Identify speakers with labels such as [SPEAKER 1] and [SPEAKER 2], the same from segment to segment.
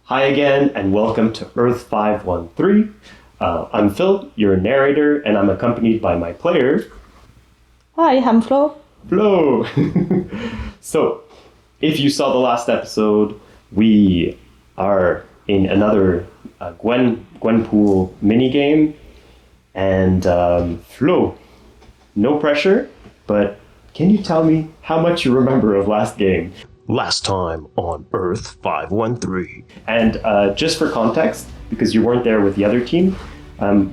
[SPEAKER 1] Hi again, and welcome to Earth 513. I'm Phil, your narrator, and I'm accompanied by my player.
[SPEAKER 2] Hi, I'm Flo.
[SPEAKER 1] Flo! So, if you saw the last episode, we are in another Gwenpool minigame. And Flo, no pressure, but can you tell me how much you remember of last game? Last time on Earth 513. And just for context, because you weren't there with the other team,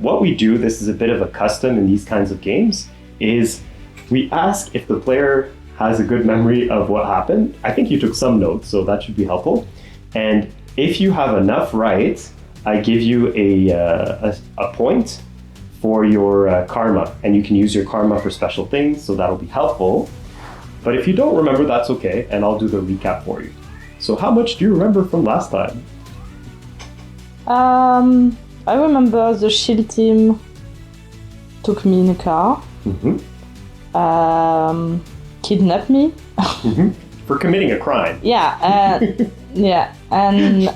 [SPEAKER 1] what we do, this is a bit of a custom in these kinds of games, is we ask if the player has a good memory of what happened. I think you took some notes, so that should be helpful. And if you have enough right, I give you a point for your karma, and you can use your karma for special things, so that'll be helpful. But if you don't remember, that's okay, and I'll do the recap for you. So how much do you remember from last time?
[SPEAKER 2] I remember the S.H.I.E.L.D team took me in a car, kidnapped me.
[SPEAKER 1] For committing a crime.
[SPEAKER 2] Yeah, and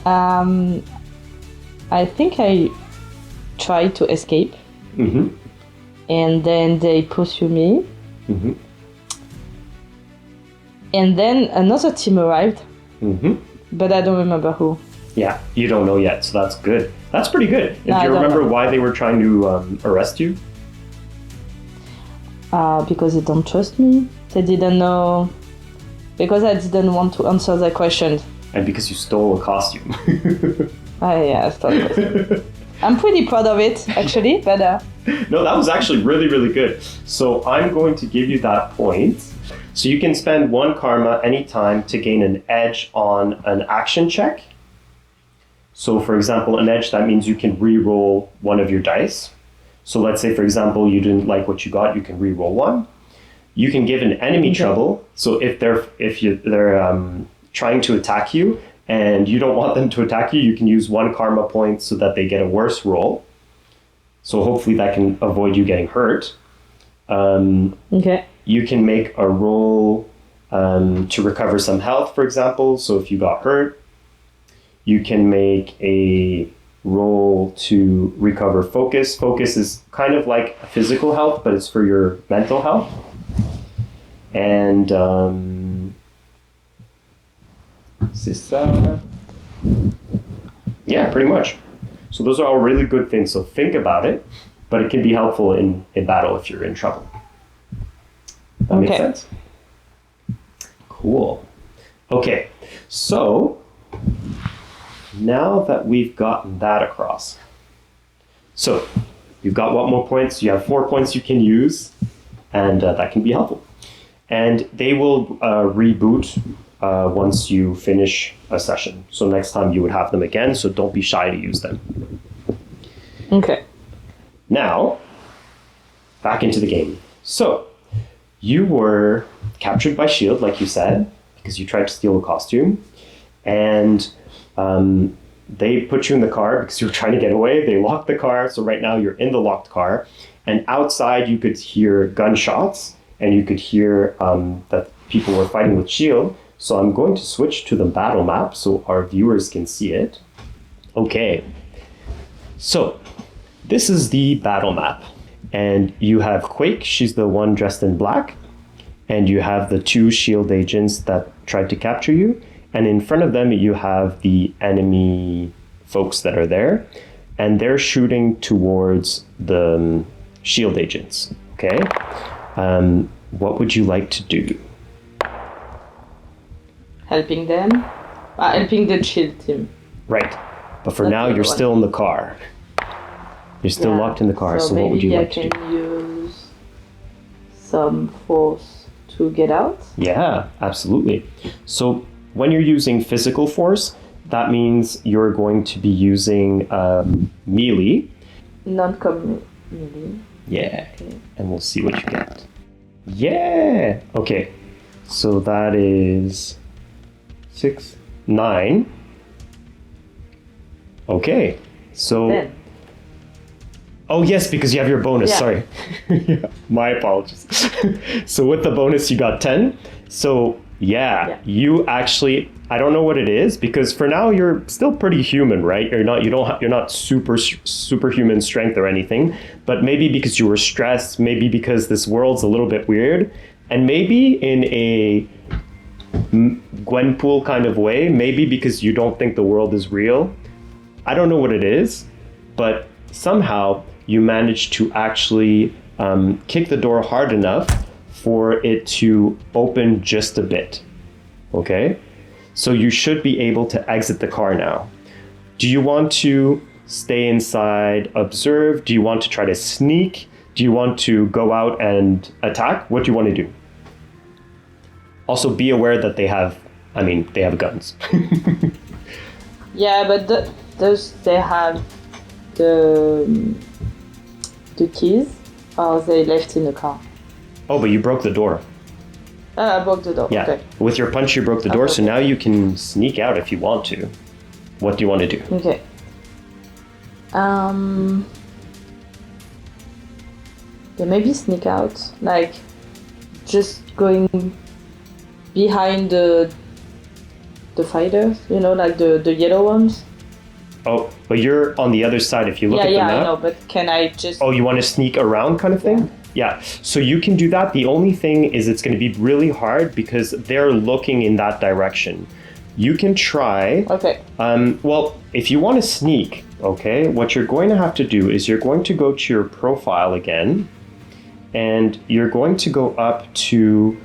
[SPEAKER 2] I think I tried to escape, and then they pursue me. And then another team arrived, but I don't remember who.
[SPEAKER 1] Yeah, you don't know yet, so that's good. That's pretty good. Do
[SPEAKER 2] No,
[SPEAKER 1] you remember why they were trying to arrest you?
[SPEAKER 2] Because they don't trust me. They didn't know, because I didn't want to answer their questions.
[SPEAKER 1] And because you stole a costume.
[SPEAKER 2] Yeah, I stole a costume. I'm pretty proud of it, actually, but...
[SPEAKER 1] No, that was actually really, really good. So I'm going to give you that point. So you can spend one karma anytime to gain an edge on an action check. So for example, an edge, that means you can re-roll one of your dice. So let's say, for example, you didn't like what you got, you can re-roll one. You can give an enemy trouble. So if they're trying to attack you and you don't want them to attack you, you can use one karma point so that they get a worse roll. So hopefully that can avoid you getting hurt.
[SPEAKER 2] Okay.
[SPEAKER 1] You can make a roll to recover some health, for example. So if you got hurt, you can make a roll to recover focus. Focus is kind of like physical health, but it's for your mental health. And yeah, pretty much. So those are all really good things. So think about it, but it can be helpful in battle if you're in trouble. That makes sense? Cool. Okay, so now that we've gotten that across, so you've got what more points? You have 4 points you can use, and that can be helpful. And they will reboot once you finish a session. So next time you would have them again, so don't be shy to use them.
[SPEAKER 2] Okay.
[SPEAKER 1] Now, back into the game. So, you were captured by S.H.I.E.L.D, like you said, because you tried to steal a costume. And they put you in the car because you were trying to get away. They locked the car, so right now you're in the locked car. And outside you could hear gunshots, and you could hear that people were fighting with S.H.I.E.L.D. So I'm going to switch to the battle map so our viewers can see it. Okay. So, this is the battle map. And you have Quake, she's the one dressed in black. And you have the 2 S.H.I.E.L.D agents that tried to capture you. And in front of them, you have the enemy folks that are there. And they're shooting towards the S.H.I.E.L.D agents. Okay? What would you like to do?
[SPEAKER 2] Helping them? Helping the S.H.I.E.L.D team.
[SPEAKER 1] Right. But for now, you're still in the car. You're still locked in the car, so what would you like to do?
[SPEAKER 2] Maybe I can use some force to get out?
[SPEAKER 1] Yeah, absolutely. So when you're using physical force, that means you're going to be using melee.
[SPEAKER 2] Non-com melee.
[SPEAKER 1] Yeah, okay. And we'll see what you get. Yeah! Okay, so that is 6, 9. Okay, so...
[SPEAKER 2] 10.
[SPEAKER 1] Oh yes, because you have your bonus, sorry. Yeah, my apologies. So with the bonus you got 10. So yeah, you actually I don't know what it is, because for now you're still pretty human, right? You're not superhuman strength or anything, but maybe because you were stressed, maybe because this world's a little bit weird, and maybe in a Gwenpool kind of way, maybe because you don't think the world is real. I don't know what it is, but somehow you managed to actually kick the door hard enough for it to open just a bit. Okay? So you should be able to exit the car now. Do you want to stay inside, observe? Do you want to try to sneak? Do you want to go out and attack? What do you want to do? Also, be aware that they have guns.
[SPEAKER 2] Yeah, but they have the keys, or they left in the car?
[SPEAKER 1] Oh, but you broke the door.
[SPEAKER 2] I broke the door.
[SPEAKER 1] Yeah,
[SPEAKER 2] okay.
[SPEAKER 1] with your punch you broke the door, so now you can sneak out if you want to. What do you want to do?
[SPEAKER 2] Okay. Yeah, maybe sneak out, like just going behind the fighters, like the yellow ones.
[SPEAKER 1] Oh, but you're on the other side if you look at the map.
[SPEAKER 2] Yeah, I know, but can I just...
[SPEAKER 1] Oh, you want to sneak around kind of thing? Yeah, so you can do that. The only thing is it's going to be really hard because they're looking in that direction. You can try...
[SPEAKER 2] Okay.
[SPEAKER 1] Well, if you want to sneak, okay, what you're going to have to do is you're going to go to your profile again, and you're going to go up to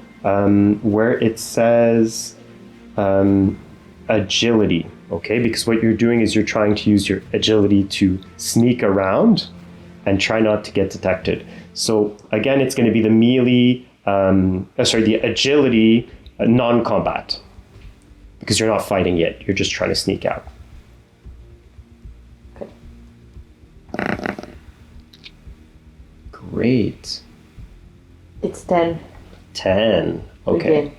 [SPEAKER 1] where it says agility, okay? Because what you're doing is you're trying to use your agility to sneak around and try not to get detected. So again, it's going to be the melee, the agility non-combat, because you're not fighting yet. You're just trying to sneak out.
[SPEAKER 2] Okay.
[SPEAKER 1] Great.
[SPEAKER 2] It's 10.
[SPEAKER 1] 10. Okay.
[SPEAKER 2] Again.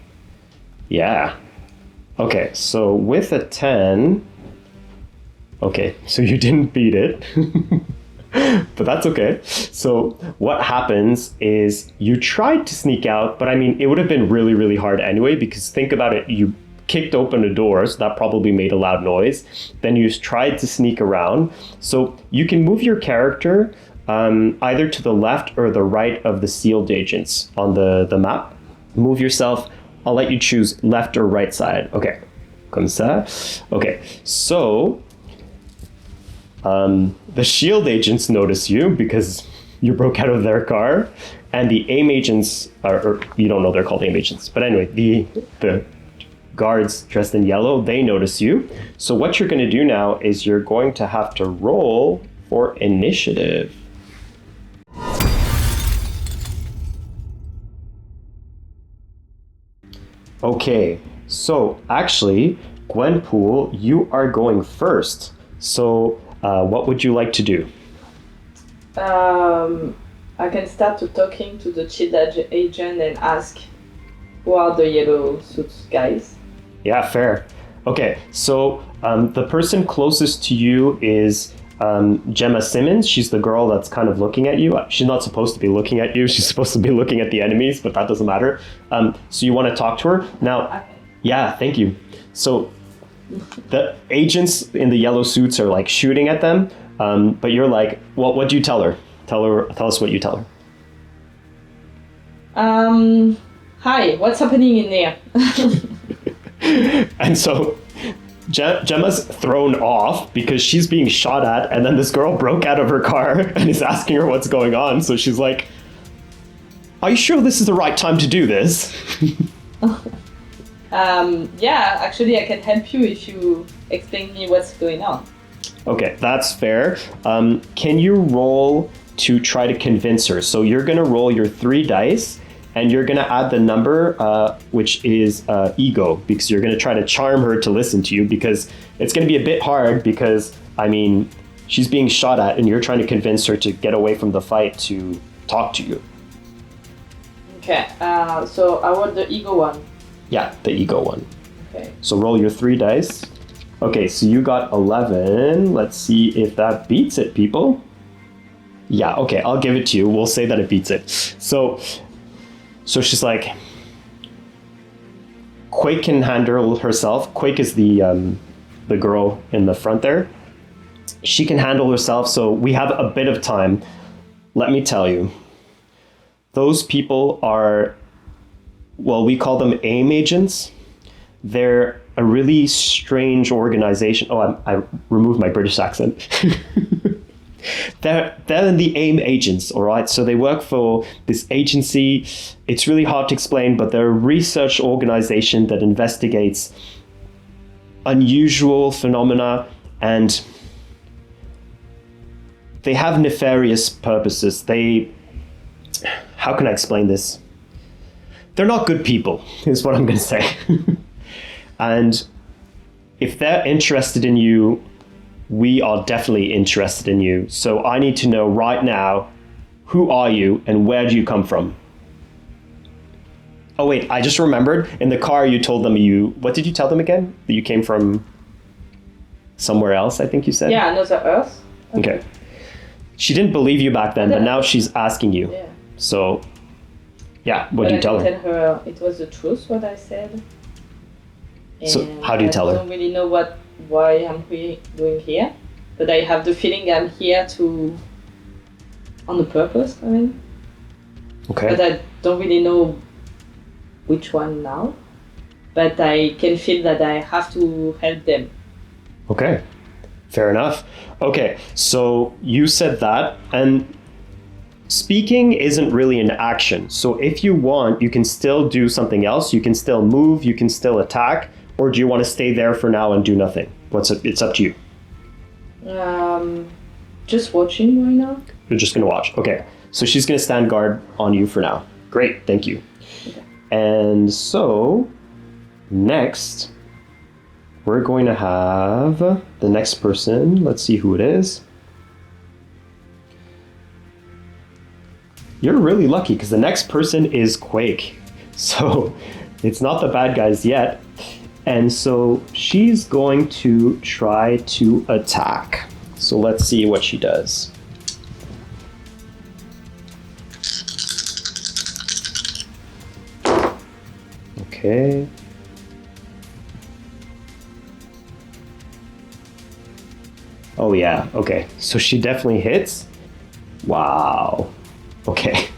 [SPEAKER 1] Yeah. Okay, so with a 10... Okay, so you didn't beat it. But that's okay. So what happens is you tried to sneak out, but I mean, it would have been really, really hard anyway, because think about it, you kicked open a door, so that probably made a loud noise. Then you tried to sneak around. So you can move your character either to the left or the right of the sealed agents on the map. Move yourself. I'll let you choose left or right side. Okay, comme ça. Okay, so the S.H.I.E.L.D. agents notice you because you broke out of their car, and the A.I.M agents, or you don't know they're called A.I.M agents, but anyway, the guards dressed in yellow, they notice you. So what you're going to do now is you're going to have to roll for initiative. Okay, so actually, Gwenpool, you are going first. So what would you like to do?
[SPEAKER 2] I can start to talking to the S.H.I.E.L.D. agent and ask who are the yellow suits guys.
[SPEAKER 1] Yeah, fair. Okay, so the person closest to you is Gemma Simmons. She's the girl that's kind of looking at you. She's not supposed to be looking at you. She's supposed to be looking at the enemies, but that doesn't matter. So you want to talk to her? Now, okay. Yeah, thank you. So the agents in the yellow suits are like shooting at them, but you're like, well, what do you tell her? Tell us what you tell her.
[SPEAKER 2] Hi, what's happening in there?
[SPEAKER 1] And so Gemma's thrown off because she's being shot at, and then this girl broke out of her car and is asking her what's going on. So she's like, are you sure this is the right time to do this?
[SPEAKER 2] Yeah, actually I can help you if you explain me what's going on.
[SPEAKER 1] Okay, that's fair. Can you roll to try to convince her? So you're going to roll your 3 dice, and you're going to add the number, which is ego, because you're going to try to charm her to listen to you, because it's going to be a bit hard because, I mean, she's being shot at, and you're trying to convince her to get away from the fight to talk to you.
[SPEAKER 2] Okay, so I want the ego one.
[SPEAKER 1] Yeah, the ego one.
[SPEAKER 2] Okay.
[SPEAKER 1] So roll your 3 dice. Okay, so you got 11. Let's see if that beats it, people. Yeah, okay, I'll give it to you. We'll say that it beats it. So she's like, Quake can handle herself. Quake is the girl in the front there. She can handle herself, so we have a bit of time. Let me tell you, those people are, well, we call them A.I.M agents. They're a really strange organization. Oh, I removed my British accent. They're the A.I.M agents, all right? So they work for this agency. It's really hard to explain, but they're a research organization that investigates unusual phenomena, and they have nefarious purposes. How can I explain this? They're not good people, is what I'm going to say. And if they're interested in you, we are definitely interested in you. So I need to know right now, who are you and where do you come from? Oh wait, I just remembered, in the car you told them what did you tell them again? That you came from somewhere else, I think you said?
[SPEAKER 2] Yeah, another Earth.
[SPEAKER 1] Okay. She didn't believe you back then, but now she's asking you.
[SPEAKER 2] Yeah.
[SPEAKER 1] So, yeah, what do you tell her?
[SPEAKER 2] I tell her it was the truth, what I said.
[SPEAKER 1] So how do you tell her?
[SPEAKER 2] I don't really know why I'm doing here, but I have the feeling I'm here on the purpose, I mean.
[SPEAKER 1] Okay.
[SPEAKER 2] But I don't really know which one now, but I can feel that I have to help them.
[SPEAKER 1] Okay, fair enough. Okay, so you said that, and speaking isn't really an action. So if you want, you can still do something else. You can still move, you can still attack, or do you want to stay there for now and do nothing? It's up to you.
[SPEAKER 2] Just watching right now.
[SPEAKER 1] You're just gonna watch. Okay, so she's gonna stand guard on you for now. Great, thank you.
[SPEAKER 2] Okay.
[SPEAKER 1] And so next, we're going to have the next person. Let's see who it is. You're really lucky because the next person is Quake. So it's not the bad guys yet. And so she's going to try to attack. So let's see what she does. Okay. Oh yeah, okay. So she definitely hits. Wow. Okay.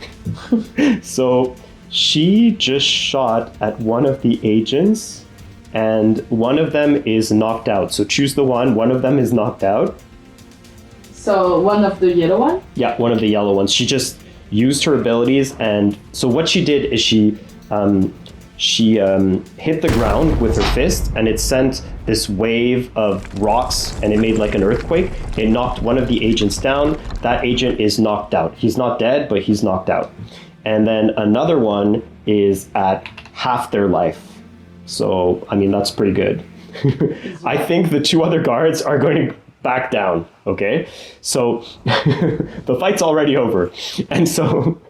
[SPEAKER 1] So she just shot at one of the agents and one of them is knocked out. So choose the one of them is knocked out.
[SPEAKER 2] So one of the yellow one?
[SPEAKER 1] Yeah, one of the yellow ones. She just used her abilities, and so what she did is she hit the ground with her fist, and it sent this wave of rocks, and it made like an earthquake. It knocked one of the agents down. That agent is knocked out. He's not dead, but he's knocked out. And then another one is at half their life. So, I mean, that's pretty good. I think the two other guards are going to back down, okay? So, the fight's already over. And so,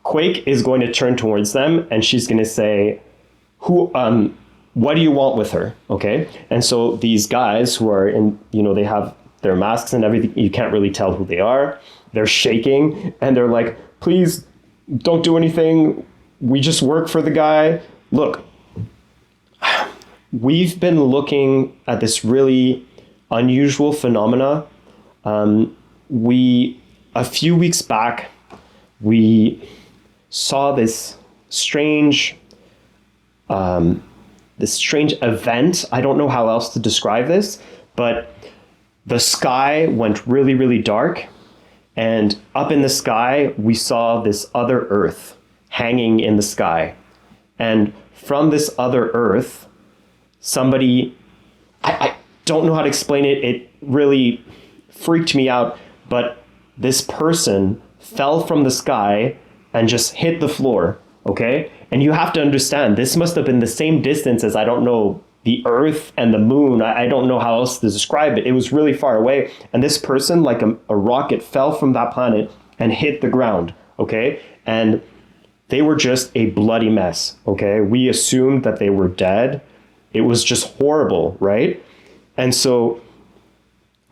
[SPEAKER 1] Quake is going to turn towards them, and she's going to say, what do you want with her, okay? And so these guys who are in, they have their masks and everything, you can't really tell who they are. They're shaking, and they're like, please don't do anything. We just work for the guy. Look, we've been looking at this really unusual phenomena. A few weeks back, we saw this strange event. I don't know how else to describe this, but the sky went really, really dark. And up in the sky, we saw this other Earth hanging in the sky. And from this other Earth, somebody, I don't know how to explain it. It really freaked me out. But this person fell from the sky and just hit the floor, okay? And you have to understand, this must have been the same distance as, I don't know, the Earth and the moon. I don't know how else to describe it. It was really far away. And this person, like a rocket, fell from that planet and hit the ground, okay? And they were just a bloody mess, okay? We assumed that they were dead. It was just horrible, right? And so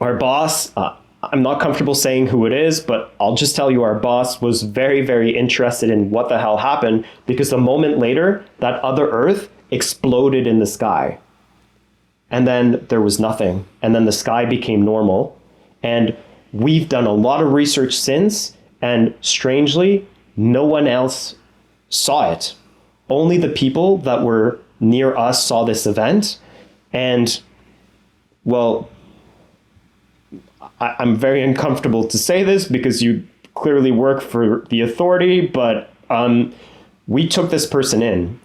[SPEAKER 1] our boss, I'm not comfortable saying who it is, but I'll just tell you our boss was very, very interested in what the hell happened, because a moment later, that other Earth exploded in the sky. And then there was nothing. And then the sky became normal. And we've done a lot of research since, and strangely, no one else saw it. Only the people that were near us saw this event. And, well, I'm very uncomfortable to say this because you clearly work for the authority, but we took this person in.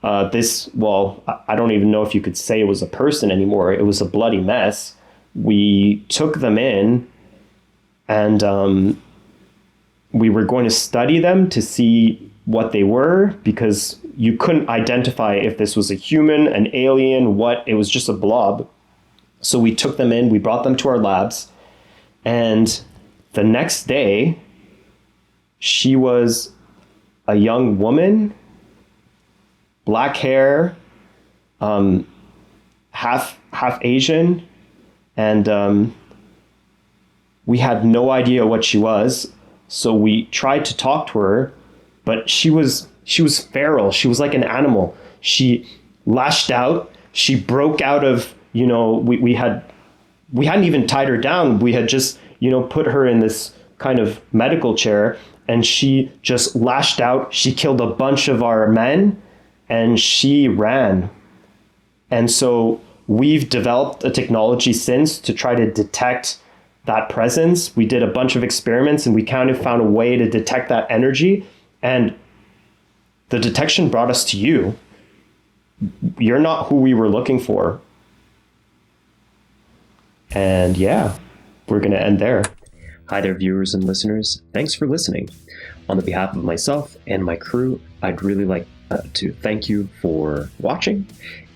[SPEAKER 1] I don't even know if you could say it was a person anymore. It was a bloody mess. We took them in, and we were going to study them to see what they were, because you couldn't identify if this was a human, an alien, what. It was just a blob. So we took them in, we brought them to our labs, and the next day, she was a young woman, black hair, half Asian, and we had no idea what she was. So we tried to talk to her, but she was feral. She was like an animal. She lashed out. She broke out of, we hadn't even tied her down. We had just, put her in this kind of medical chair, and she just lashed out. She killed a bunch of our men, and she ran. And so we've developed a technology since to try to detect that presence. We did a bunch of experiments, and we kind of found a way to detect that energy. And the detection brought us to you. You're not who we were looking for. And yeah, we're going to end there. Hi there, viewers and listeners. Thanks for listening. On the behalf of myself and my crew, I'd really like to thank you for watching.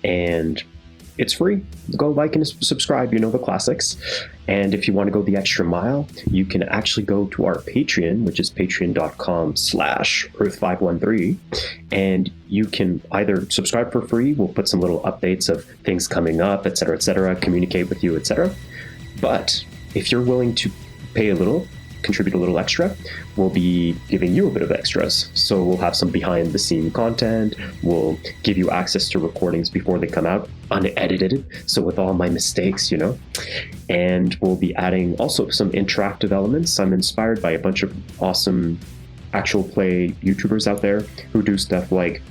[SPEAKER 1] And it's free. Go like and subscribe, the classics. And if you want to go the extra mile, you can actually go to our Patreon, which is patreon.com/earth513. And you can either subscribe for free. We'll put some little updates of things coming up, etc., communicate with you, etc. But if you're willing to pay a little, contribute a little extra, we'll be giving you a bit of extras. So we'll have some behind the scene content. We'll give you access to recordings before they come out, unedited. So with all my mistakes, and we'll be adding also some interactive elements. I'm inspired by a bunch of awesome actual play YouTubers out there who do stuff like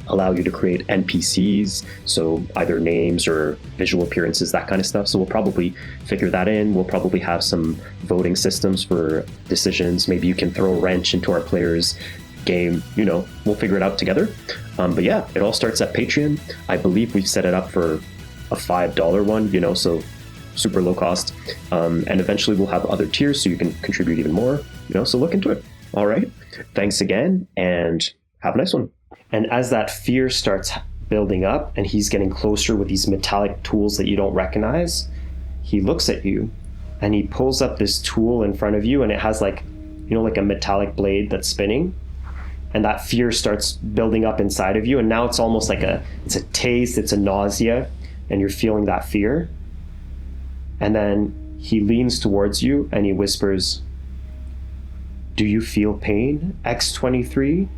[SPEAKER 1] allow you to create NPCs, so either names or visual appearances, that kind of stuff. So we'll probably figure that in. We'll probably have some voting systems for decisions. Maybe you can throw a wrench into our players' game. We'll figure it out together. But yeah, it all starts at Patreon. I believe we've set it up for a $5 one, so super low cost. And eventually we'll have other tiers so you can contribute even more, so look into it. All right. Thanks again, and have a nice one. And as that fear starts building up and he's getting closer with these metallic tools that you don't recognize, he looks at you and he pulls up this tool in front of you, and it has like a metallic blade that's spinning. And that fear starts building up inside of you. And now it's almost like it's a taste, it's a nausea, and you're feeling that fear. And then he leans towards you and he whispers, "Do you feel pain, X23?"